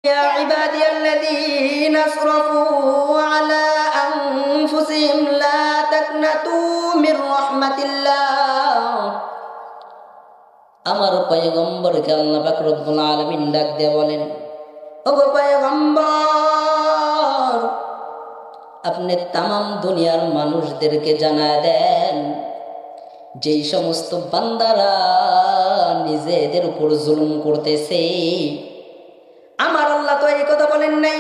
يا عبادي الذين أسرفوا على أنفسهم لا تقنطوا من رحمة الله আমার পয়গম্বরকে আল্লাহ পাক রব্বুল আলামিন ডাক দিয়ে বলেন, ওগো পয়গম্বর, আপনি তামাম দুনিয়ার মানুষদেরকে জানায় দেন, যেই সমস্ত বান্দারা নিজেদের উপর জুলুম করতেছে, আমার আল্লাহ তো এই কথা বলেন নাই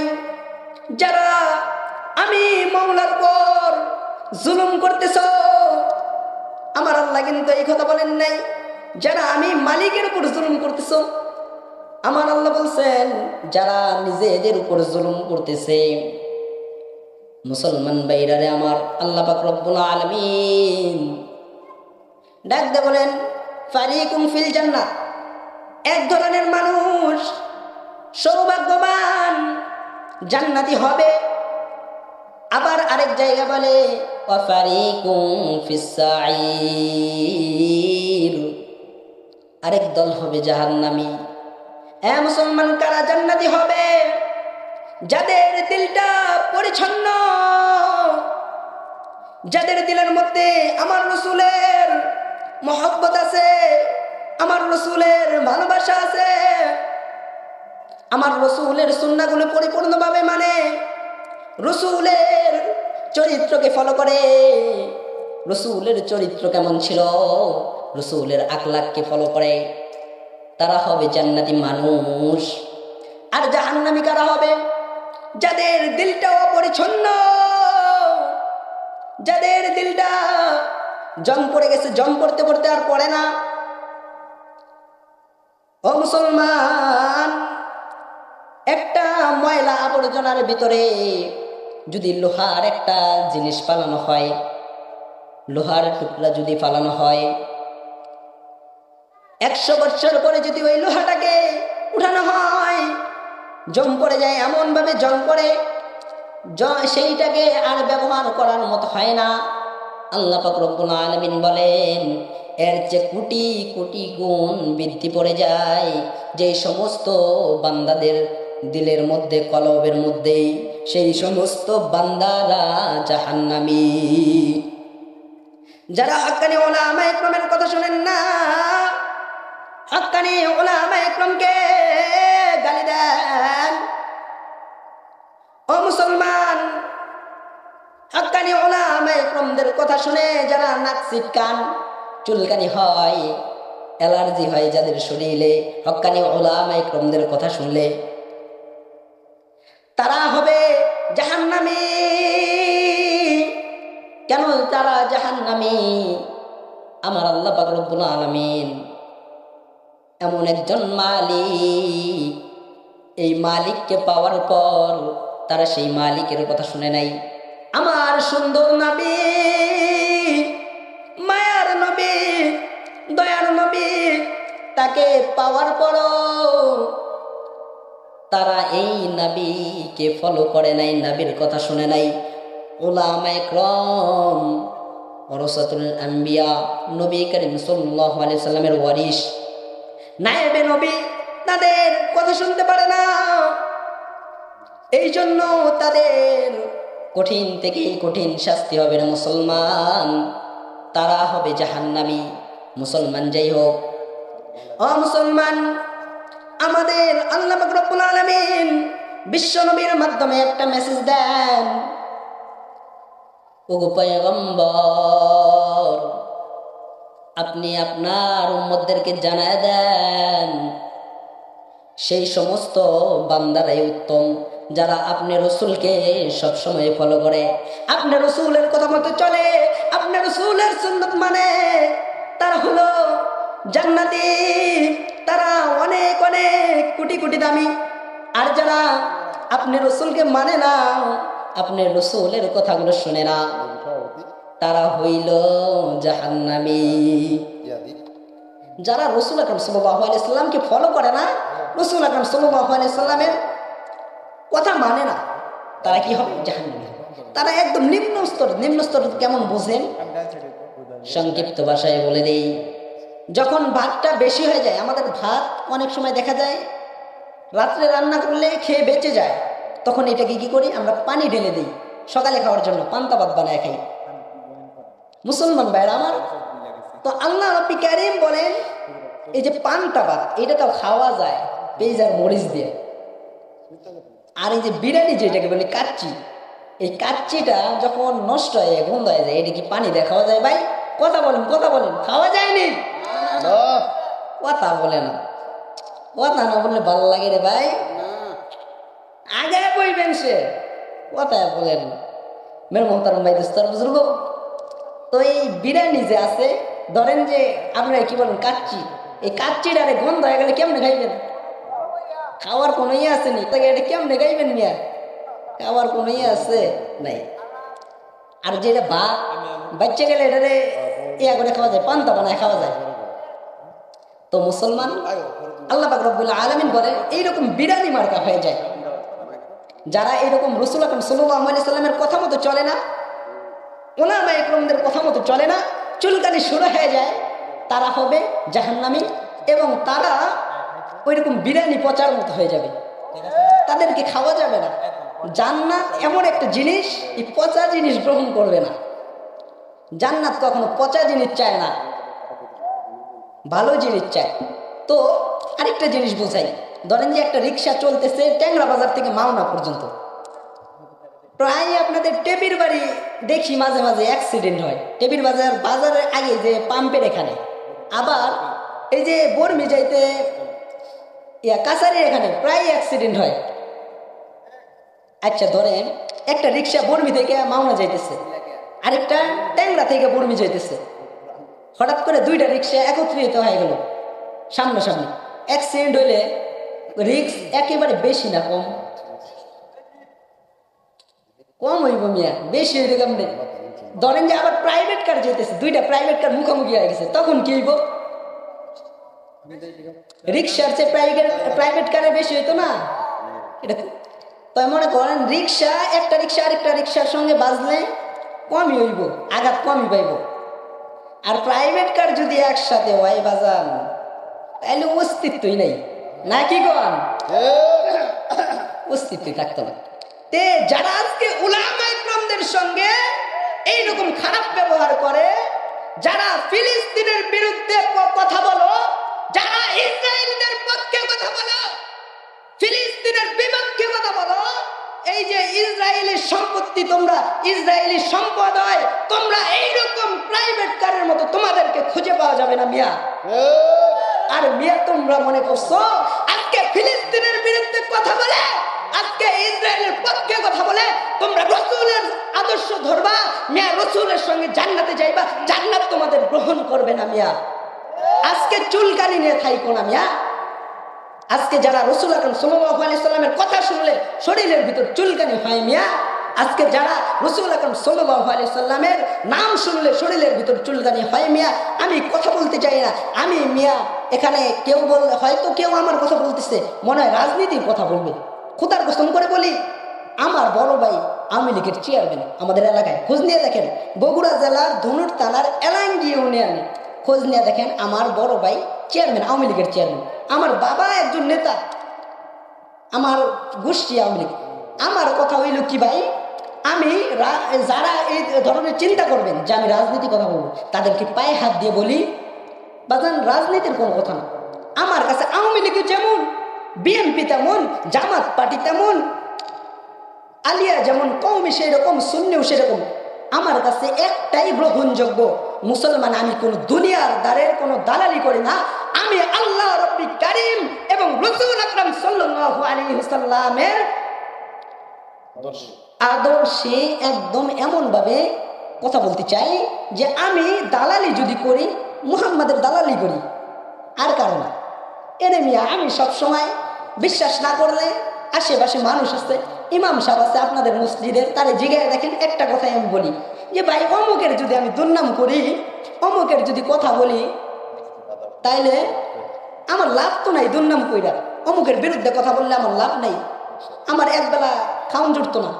যারা আমি মাওলার পর জুলুম করতেছ। আমার আল্লাহ কিন্তু এই কথা বলেন নাই যারা আমি মালিকের উপর জুলুম করতেছ। আমার আল্লাহ বলছেন যারা নিজেদের উপর জুলুম করতেছে। মুসলমান ভাইরারে আমার, আল্লাহ পাক রব্বুল আলামিন ডাক দিয়ে বলেন, ফারিকুম ফিল জান্নাহ, এক ধরনের মানুষ সৌভাগ্যবান জান্নাতি হবে। আবার আরেক জায়গা বলে ওয়াফারিকুম ফিস সাঈর, আরেক দল হবে জাহান্নামী। এ মুসলমান, কারা জান্নাতি হবে? যাদের দিলটা পরিচ্ছন্ন, যাদের দিলের মধ্যে আমার রাসূলের মহব্বত আছে, আমার রাসূলের ভালোবাসা আছে, আমার রাসূলের সুন্নাহগুলো পরিপূর্ণভাবে মানে, রাসূলের চরিত্রকে ফলো করে। রাসূলের চরিত্র কেমন ছিল, রাসূলের আখলাককে ফলো করে, তারা হবে জান্নাতি মানুষ। আর জাহান্নামী কারা হবে? যাদের দিলটা অপরিচ্ছন্ন, যাদের দিলটা জং পড়ে গেছে, জং পড়তে পড়তে আর পড়ে না। ও মুসলমান, একটা ময়লা আবর্জনার ভিতরে যদি লোহার একটা জিনিস ফালানো হয়, লোহার টুকরা যদি ফালানো হয়, 100 বছর পরে যদি ওই লোহাটাকে উঠানো হয়, জং পড়ে যায়, এমন ভাবে জং পড়ে সেইটাকে আর ব্যবহার করার মতো হয় না। আল্লাহ পাক রব্বুল আলামিন বলেন, এর চেয়ে কোটি কোটি গুণ বৃদ্ধি পড়ে যায় যে সমস্ত বান্দাদের দিলের মধ্যে, কলবের মধ্যে সেই সমস্ত বান্দারা জাহান্নামী। যারা হক্কানি উলামায়ে ইকরামের কথা শুনেন না, হক্কানি উলামায়ে ইকরামকে গালি দেন। ও মুসলমান, হক্কানি উলামায়ে ইকরামদের কথা শুনে যারা নাক ছিটকান, চুলকানি হয়, অ্যালার্জি হয় যাদের শরীরে, হক্কানি উলামায়ে ইকরামদের কথা শুনলে, তারা হবে জাহান্নামী। কেন তারা জাহান্নামী? আমার আল্লাহ পাক রব্বুল আলামিন এমন একজন মালিক, এই মালিককে পাওয়ার পর তারা সেই মালিকের কথা শুনে নাই। আমার সুন্দর নবী, মায়ার নবী, দয়ার নবী, তাকে পাওয়ার পরও তারা এই নবীকে ফলো করে নাই, নবীর কথা শুনে নাই। উলামায়ে ইকরাম ওয়ারাসাতুল আম্বিয়া, নবী করিম সাল্লাল্লাহু আলাইহি সাল্লামের ওয়ারিস, নায়েবে নবী, তাদের কথা শুনতে পারে না। এই জন্য তাদের কঠিন থেকে কঠিন শাস্তি হবে না। মুসলমান, তারা হবে জাহান্নামী। মুসলমান যাই হোক, ও মুসলমান, আমাদের আল্লাহ পাক রব্বুল আলামিন বিশ্ব নবীর মাধ্যমে একটা মেসেজ দেন, ওগো পয়গম্বর, আপনি আপনার উম্মতদেরকে জানায় দেন, সেই সমস্ত বান্দারাই উত্তম যারা আপনি রাসূলকে সবসময় ফলো করে, আপনি রাসূলের কথা মতো চলে, আপনি রাসূলের সুন্নাত মানে, তারা হলো জান্নাতি, তারা অনেক অনেক কোটি কোটি দামি। আর যারা আপনি রাসূলকে মানে না, আপনি রাসূলের কথাগুলো শুনে না, তারা হইল জাহান্নামী। যারা রাসূল আকরাম সাল্লাল্লাহু আলাইহি সাল্লামকে ফলো করে না, রাসূল আকরাম সাল্লাল্লাহু আলাইহি সাল্লামের কথা মানে না, তারা কি হবে? জাহান্নামী। তারা একদম নিম্ন স্তর। কেমন বুঝেন? সংক্ষিপ্ত ভাষায় বলে দেই, যখন ভাতটা বেশি হয়ে যায়, আমাদের ভাত অনেক সময় দেখা যায় রাত্রে রান্না করলে খেয়ে বেঁচে যায়, তখন এটাকে কি করি আমরা পানি ঢেলে দিই সকালে খাওয়ার জন্য, পান্তা ভাত বানায় খাই। মুসলমান ভাইরা আমার, তো আল্লাহ রাব্বুল কারীম বলেন এই যে পান্তা ভাত এটা তো খাওয়া যায় পেঁয়াজ আর মরিচ দিয়ে। আর এই যে বিরিয়ানি যেটাকে বলে কাচ্চি, এই কাচ্চিটা যখন নষ্ট হয়ে গন্ধ হয়ে যায়, এটা কি পানি দিয়ে খাওয়া যায় ভাই? কথা বলেন কথা বলেন, খাওয়া যায়নি? কথা বলে না, কথা না বললে ভালো লাগে রে ভাই, আগে বলবেন সে কথা বলেন। মেরে মোহতারাম ভাই দোস্ত বুজুর্গ, তো এই বিরিয়ানি যে আছে, ধরেন যে আপনারা কি বলেন কাচ্চি, এই কাচ্চিটারে গন্ধ হয়ে গেলে কেমনে খাইবেন? খাওয়ার কোনো ইয়ে আছে নি? এটা কেমনে খাইবেন মিয়া? খাওয়ার কোনো ইয়ে আছে নাই। আর যেটা ভাত বাচ্চা গেলে এটারে ইয়া করে খাওয়া যায়, পান্তা বানায় খাওয়া যায়। তো মুসলমান আল্লাহ পাক রব্বুল আলামিন বলেন এইরকম বিরিয়ানি মার্কা হয়ে যায় যারা এইরকম রাসূল আকরাম সাল্লাল্লাহু আলাইহি সাল্লামের কথা মতো চলে না, উলামা ইকরামদের কথা মতো চলে না, চুলকানি শুরু হয়ে যায়, তারা হবে জাহান্নামী এবং তারা ওইরকম বিরিয়ানি পচার মতো হয়ে যাবে, তাদেরকে খাওয়া যাবে না। জান্নাত এমন একটা জিনিস, এই পচা জিনিস গ্রহণ করবে না। জান্নাত কখনো পচা জিনিস চায় না, ভালো জিনিস চায়। তো আরেকটা জিনিস বোঝাই, ধরেন যে একটা রিক্সা চলতেছে ট্যাংরা বাজার থেকে মাওনা পর্যন্ত, প্রায় আপনাদের টেবির বাড়ি দেখি মাঝে মাঝে অ্যাক্সিডেন্ট হয়, টেবির বাজারের আগে যে পাম্পের এখানে, আবার এই যে বর্মি যাইতে কাছারির এখানে প্রায় অ্যাক্সিডেন্ট হয়। আচ্ছা ধরেন একটা রিক্সা বর্মি থেকে মাওনা যাইতেছে, আরেকটা ট্যাংরা থেকে বর্মি যাইতেছে, হঠাৎ করে দুইটা রিক্সা একত্রিত হয়ে গেল সামনাসামনি, অ্যাক্সিডেন্ট হইলে রিক্স একেবারে বেশি না কম? কম হইব মিয়া, বেশি হইতে কেমনে? ধরেন যে আবার প্রাইভেট কার যেতেছে, দুইটা প্রাইভেট কার মুখোমুখি হয়ে গেছে, তখন কি হইব? রিক্সার চেয়ে প্রাইভেট কারে বেশি হইতো না? এটা তো মনে করেন রিক্সা, একটা রিক্সা আরেকটা রিক্সার সঙ্গে বাজলে কমই হইব, আঘাত কমই পাইব। আর প্রাইভেট কার যদি একসাথে হয় বাজান, তাহলে অস্তিত্বই নাই, নাকি গন? অস্তিত্বই থাকতো না। তে যারা আজকে উলামা ইকরামদের সঙ্গে এইরকম খারাপ ব্যবহার করে, যারা ফিলিস্তিনের বিরুদ্ধে কথা বলো, যারা ইসরায়েলদের পক্ষে কথা বলো, ফিলিস্তিনের বিপক্ষে কথা বলো, এই যে ইসরায়েলি সম্পত্তি তোমরা, ইসরায়েলি সম্পদ হয়, তোমরা এইরকম প্রাইভেট কারের মতো তোমাদেরকে খুঁজে পাওয়া যাবে না মিয়া। আর মিয়া তোমরা মনে করছো আজকে ফিলিস্তিনের বিরুদ্ধে কথা বলে, আজকে ইসরায়েলের পক্ষে কথা বলে তোমরা রাসূলের আদর্শ ধরবা মিয়া, রাসূলের সঙ্গে জান্নাতে যাইবা, জান্নাত তোমাদের গ্রহণ করবে না মিয়া। আজকে চুলকানি নিয়ে থাইকো না মিয়া। আজকে যারা রাসূল আকরাম সাল্লাল্লাহু আলাইহি সাল্লামের কথা শুনলে শরীরের ভিতর চুলকানি হয় মিয়া, আজকে যারা রাসূল আকরাম সাল্লাল্লাহু আলাইহি সাল্লামের নাম শুনলে শরীরের ভিতর চুলকানি হয় মিয়া। আমি কথা বলতে চাই না, আমি মিয়া এখানে কেউ হয়তো কেউ আমার কথা বলতেছে মনে হয় রাজনীতির কথা বলবে, খোদার কসম করে বলি, আমার বড় ভাই আওয়ামী লীগের চেয়ারম্যান আমাদের এলাকায়, খোঁজ নিয়ে দেখেন, বগুড়া জেলার ধনুর থানার এলাঙ্গি ইউনিয়নে খোঁজ নিয়ে দেখেন, আমার বড় ভাই চেয়ারম্যান, আওয়ামী লীগের চেয়ারম্যান, আমার বাবা একজন নেতা, আমার গোষ্ঠী আওয়ামী লীগ। আমার কথা হইল কি ভাই, আমি যারা এই ধরনের চিন্তা করবেন যে আমি রাজনীতি কথা বলবো, তাদেরকে পায়ে হাত দিয়ে বলি বাজান রাজনীতির কোনো কথা না। আমার কাছে আওয়ামী লীগ যেমন, বিএনপি তেমন, জামাত পার্টি তেমন, আলিয়া যেমন, কওমি সেরকম, সুন্নিও সেরকম, আমার কাছে একটাই গ্রহণযোগ্য মুসলমান। আমি কোন দুনিয়ার দ্বারের কোন দালালি করি না, আমি আল্লাহ রাব্বুল কারীম এবং রাসূল আকরাম সাল্লাল্লাহু আলাইহি ওয়াসাল্লামের আদর্শে একদম এমন ভাবে কথা বলতে চাই যে আমি দালালি যদি করি, মুহাম্মাদের দালালি করি, আর কারণ এনে মিয়া। আমি সবসময় বিশ্বাস না করলে আশেপাশে মানুষ আছে, ইমাম সাহেব আছে আপনাদের মসজিদের, তারে জিগায় দেখেন, একটা কথাই আমি বলি যে ভাই অমুকের যদি আমি দুর্নাম করি, অমুকের যদি কথা বলি, তাইলে আমার লাভ তো নাই, দুর্নাম কইরা অমুকের বিরুদ্ধে কথা বললে আমার লাভ নাই, আমার একবেলা খাওন জুটতো না,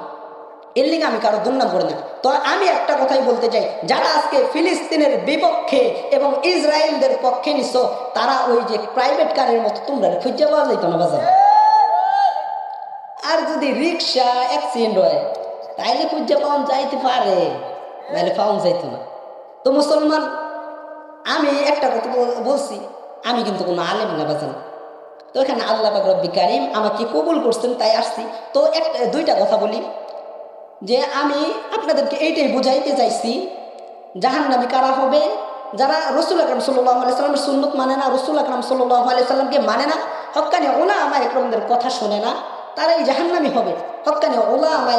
এর লিগে আমি কারো দুর্নাম করি না। তো আমি একটা কথাই বলতে চাই, যারা আজকে ফিলিস্তিনের বিপক্ষে এবং ইসরায়েলদের পক্ষে নিছো, তারা ওই যে প্রাইভেট কারের মতো তোমরা খুঁজে পাওয়া যাইতো না বাজার, আর যদি রিক্সা অ্যাক্সিডেন্ট হয় তাইলে খুঁজে পাওয়া যাইতে পারে, নাহলে পাওয়া যাইতো না। তো মুসলমান, আমি একটা কথা বলছি, আমি কিন্তু কোনো আলেম না বাজান। তো এখানে আল্লাহ পাক রব্বি কারিম আমাকে কবুল করছেন, তাই আসছি। তো দুইটা কথা বলি, যে আমি আপনাদেরকে এইটাই বুঝাইতে চাইছি, জাহান্নামী কারা হবে? যারা রসুল আকরাম সাল্লাল্লাহু আলাইহি সাল্লামের সুন্নত মানে না, রসুল আকরাম সাল্লাল্লাহু আলাইহি সাল্লামকে মানে না, হক্কানি উলামা ইকরামদের কথা শোনে না, তারাই জাহান্নামী হবে। হক্কানি উলামা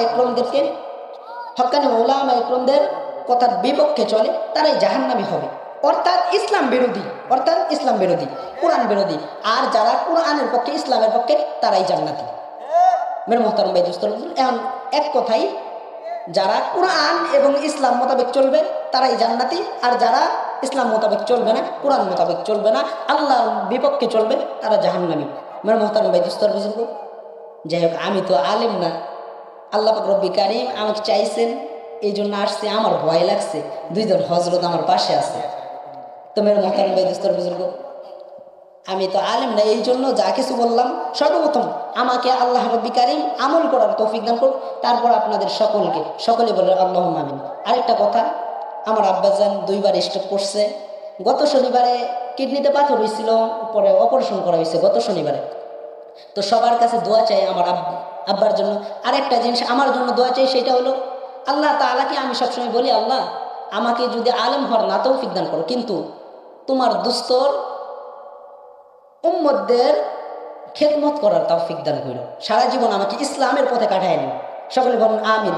ইকরামদের কথার বিপক্ষে চলে, তারাই জাহান্নামী হবে। অর্থাৎ ইসলাম বিরোধী, কোরআন বিরোধী। আর যারা কোরআনের পক্ষে, ইসলামের পক্ষে, তারাই জান্নাতি। মেরে মোহতারম ভাই দোস্ত, এখন এক কথাই, যারা কোরআন এবং ইসলাম মোতাবেক চলবে তারাই জান্নাতি, আর যারা ইসলাম মোতাবেক চলবে না, কোরআন মোতাবেক চলবে না, আল্লাহর বিপক্ষে চলবে, তারা জাহান্নামী। মেরে মোহতারম ভাই দোস্ত বুঝুন। যাই হোক, আমি তো আলেম না, আল্লাহ পাক রব্বি কারিম আমাকে চাইছেন, এই জন্য আসছে। আমার ভয় লাগছে, দুইজন হজরত আমার পাশে আছে। তো মেরে মোহতারম ভাই দোস্ত বুজুর্গ, আমি তো আলেম না, এই জন্য যা কিছু বললাম, সর্বপ্রথম আমাকে আল্লাহ রব্বি কারিম আমল করার তৌফিক দান করুন, তারপর আপনাদের সকলে বলে আল্লাহুম্মা আমিন। আরেকটা কথা, আমার আব্বাজান 2 বার স্ট্রোক করছে। গত শনিবারে কিডনিতে পাথর হয়েছিল, পরে অপারেশন করা হয়েছে গত শনিবারে। তো সবার কাছে দোয়া চাই আমার আব্বার জন্য। আরেকটা জিনিস আমার জন্য দোয়া চাই, সেটা হলো আল্লাহ তাআলাকে আমি সবসময় বলি, আল্লাহ আমাকে যদি আলেম হওয়ার না তৌফিক দান করো, কিন্তু তোমার দুস্তর উম্মতদের খেদমত করার তৌফিক দান করো, সারা জীবন আমাকে ইসলামের পথে কাটায় নিও। সকলে বলুন আমিন।